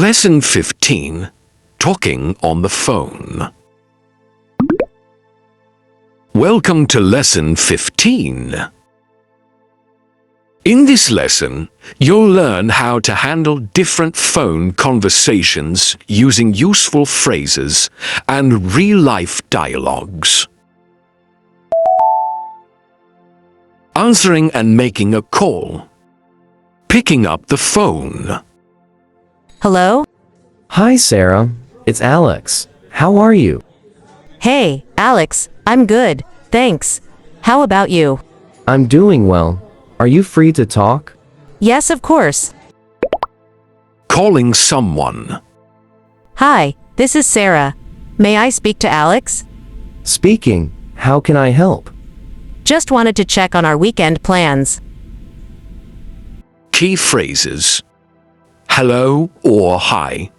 Lesson 15. Talking on the phone. Welcome to Lesson 15. In this lesson, you'll learn how to handle different phone conversations using useful phrases and real-life dialogues. Answering and making a call. Picking up the phone. Hello? Hi, Sarah. It's Alex. How are you? Hey, Alex, I'm good, thanks. How about you? I'm doing well. Are you free to talk? Yes, of course. Calling someone. Hi, this is Sarah. May I speak to Alex? Speaking. How can I help? Just wanted to check on our weekend plans. Key phrases. Hello or hi.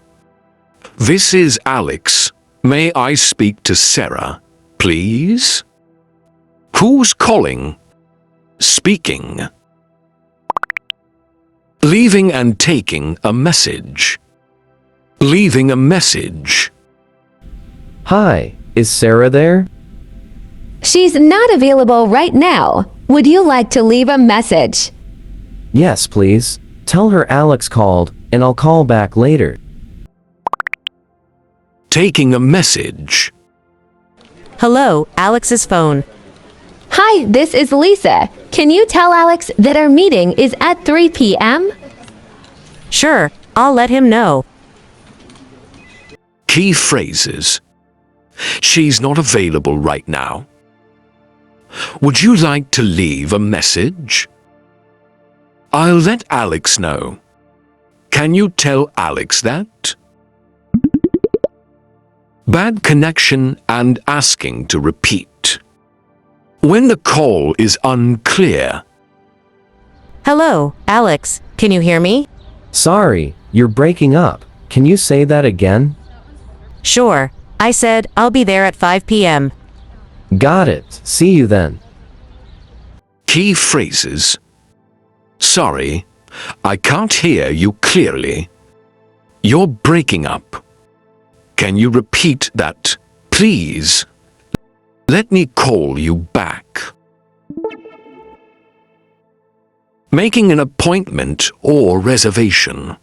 This is Alex. May I speak to Sarah, please? Who's calling? Speaking. Leaving and taking a message. Leaving a message. Hi, is Sarah there? She's not available right now. Would you like to leave a message? Yes, please. Tell her Alex called, and I'll call back later. Taking a message. Hello, Alex's phone. Hi, this is Lisa. Can you tell Alex that our meeting is at 3 p.m.? Sure, I'll let him know. Key phrases. She's not available right now. Would you like to leave a message? I'll let Alex know. Can you tell Alex that? Bad connection and asking to repeat. When the call is unclear. Hello, Alex, can you hear me? Sorry, you're breaking up. Can you say that again? Sure, I said I'll be there at 5 p.m. Got it. See you then. Key phrases. Sorry, I can't hear you clearly. You're breaking up. Can you repeat that, please? Let me call you back. Making an appointment or reservation.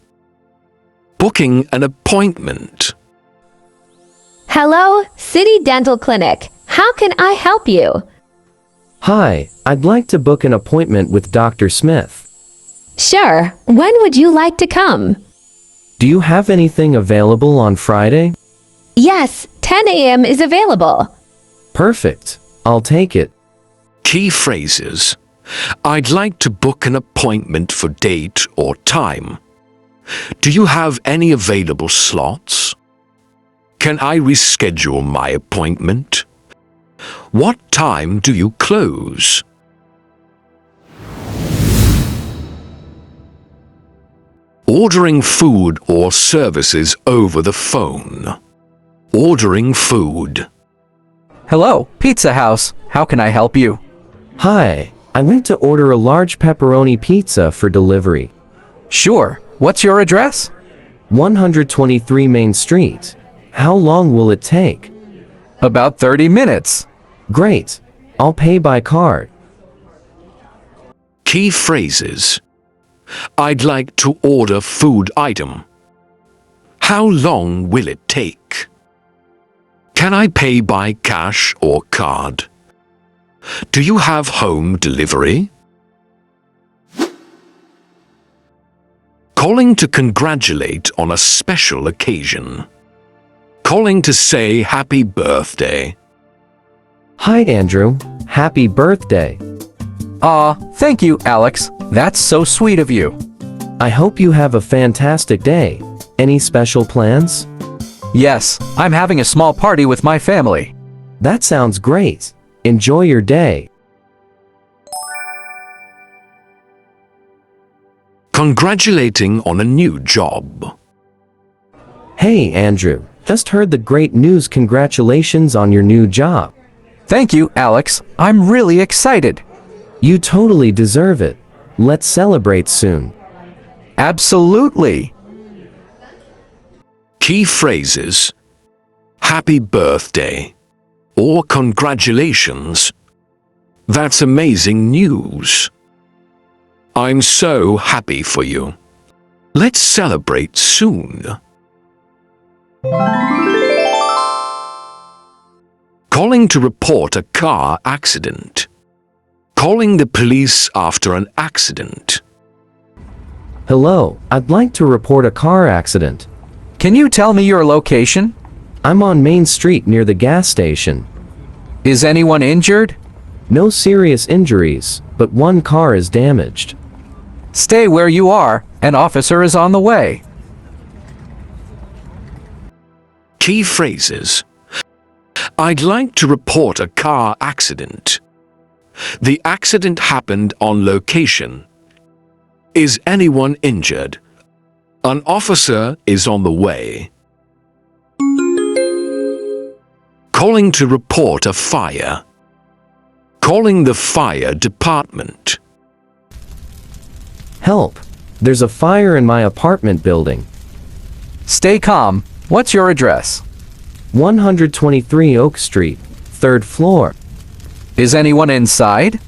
Booking an appointment. Hello, City Dental Clinic. How can I help you? Hi, I'd like to book an appointment with Dr. Smith. Sure. When would you like to come? Do you have anything available on Friday? Yes, 10 a.m. is available. Perfect. I'll take it. Key phrases. I'd like to book an appointment for date or time. Do you have any available slots? Can I reschedule my appointment? What time do you close? Ordering food or services over the phone. Ordering food. Hello, Pizza House. How can I help you? Hi, I want to order a large pepperoni pizza for delivery. Sure. What's your address? 123 Main Street. How long will it take? About 30 minutes. Great. I'll pay by card. Key phrases. I'd like to order food item. How long will it take? Can I pay by cash or card? Do you have home delivery? Calling to congratulate on a special occasion. Calling to say happy birthday. Hi, Andrew. Happy birthday. Aw, thank you, Alex. That's so sweet of you. I hope you have a fantastic day. Any special plans? Yes, I'm having a small party with my family. That sounds great. Enjoy your day. Congratulating on a new job. Hey, Andrew. Just heard the great news. Congratulations on your new job. Thank you, Alex. I'm really excited. You totally deserve it. Let's celebrate soon. Absolutely. Key phrases: happy birthday or congratulations. That's amazing news. I'm so happy for you. Let's celebrate soon. Calling to report a car accident. Calling the police after an accident. Hello, I'd like to report a car accident. Can you tell me your location? I'm on Main Street near the gas station. Is anyone injured? No serious injuries, but one car is damaged. Stay where you are. An officer is on the way. Key phrases: I'd like to report a car accident. The accident happened on location. Is anyone injured? An officer is on the way. Calling to report a fire. Calling the fire department. Help! There's a fire in my apartment building. Stay calm. What's your address? 123 Oak Street, 3rd floor. Is anyone inside?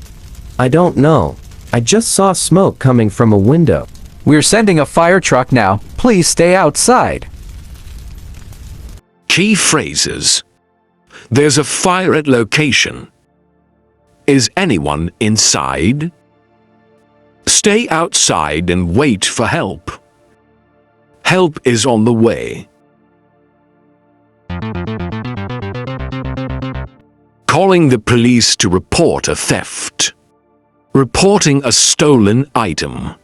I don't know. I just saw smoke coming from a window. We're sending a fire truck now. Please stay outside. Key phrases: there's a fire at location. Is anyone inside? Stay outside and wait for help. Help is on the way. Calling the police to report a theft. Reporting a stolen item.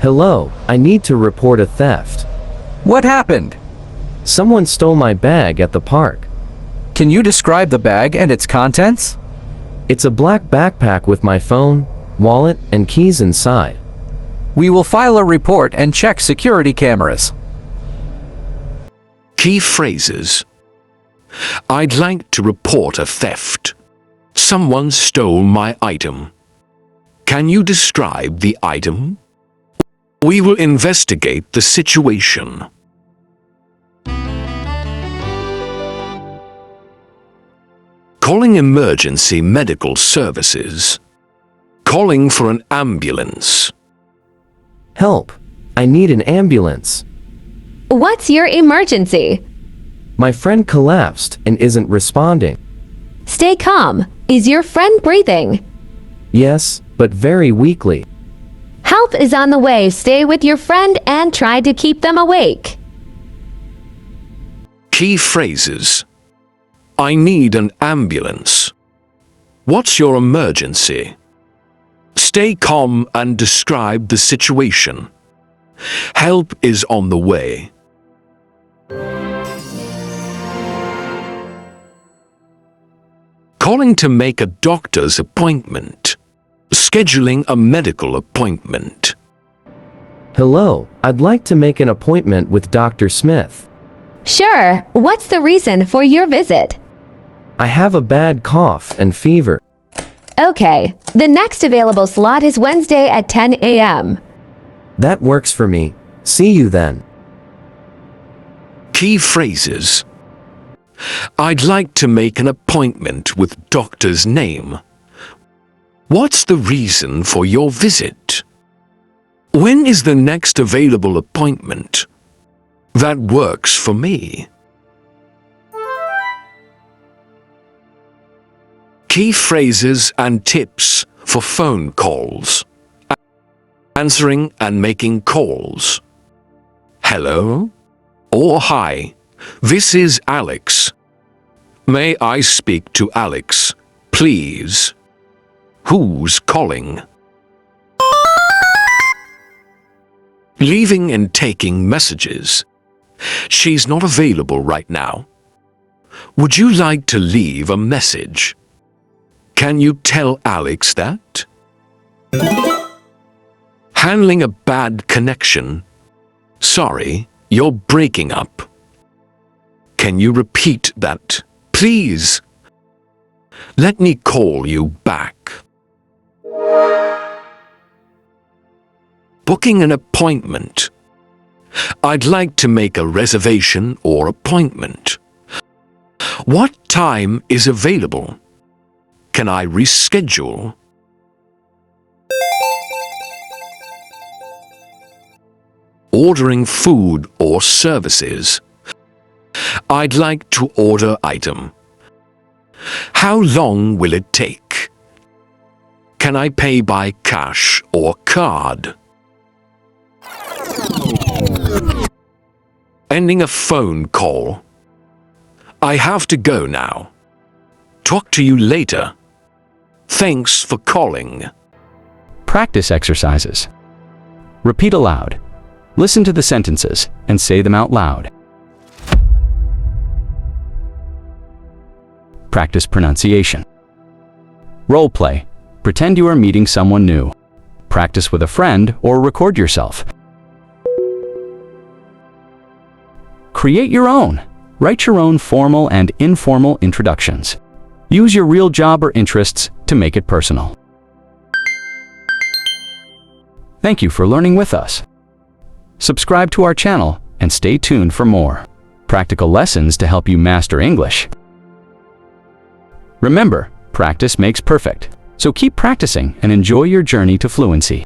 Hello, I need to report a theft. What happened? Someone stole my bag at the park. Can you describe the bag and its contents? It's a black backpack with my phone, wallet, and keys inside. We will file a report and check security cameras. Key phrases: I'd like to report a theft. Someone stole my item. Can you describe the item? We will investigate the situation. Calling emergency medical services. Calling for an ambulance. Help! I need an ambulance. What's your emergency? My friend collapsed and isn't responding. Stay calm. Is your friend breathing? Yes, but very weakly. Help is on the way. Stay with your friend and try to keep them awake. Key phrases: I need an ambulance. What's your emergency? Stay calm and describe the situation. Help is on the way. Calling to make a doctor's appointment. Scheduling a medical appointment. Hello, I'd like to make an appointment with Dr. Smith. Sure. What's the reason for your visit? I have a bad cough and fever. Okay. The next available slot is Wednesday at 10 a.m. That works for me. See you then. Key phrases: I'd like to make an appointment with doctor's name. What's the reason for your visit? When is the next available appointment? That works for me. Key phrases and tips for phone calls. Answering and making calls. Hello? Or hi. This is Alex. May I speak to Alex, please? Who's calling? Leaving and taking messages. She's not available right now. Would you like to leave a message? Can you tell Alex that? Handling a bad connection. Sorry, you're breaking up. Can you repeat that, please? Let me call you back. Booking an appointment. I'd like to make a reservation or appointment. What time is available? Can I reschedule? Ordering food or services. I'd like to order item. How long will it take? Can I pay by cash or card? Ending a phone call. I have to go now. Talk to you later. Thanks for calling. Practice exercises. Repeat aloud. Listen to the sentences and say them out loud. Practice pronunciation. Role play. Pretend you are meeting someone new. Practice with a friend or record yourself. Create your own. Write your own formal and informal introductions. Use your real job or interests to make it personal. Thank you for learning with us. Subscribe to our channel and stay tuned for more practical lessons to help you master English. Remember, practice makes perfect. So keep practicing and enjoy your journey to fluency.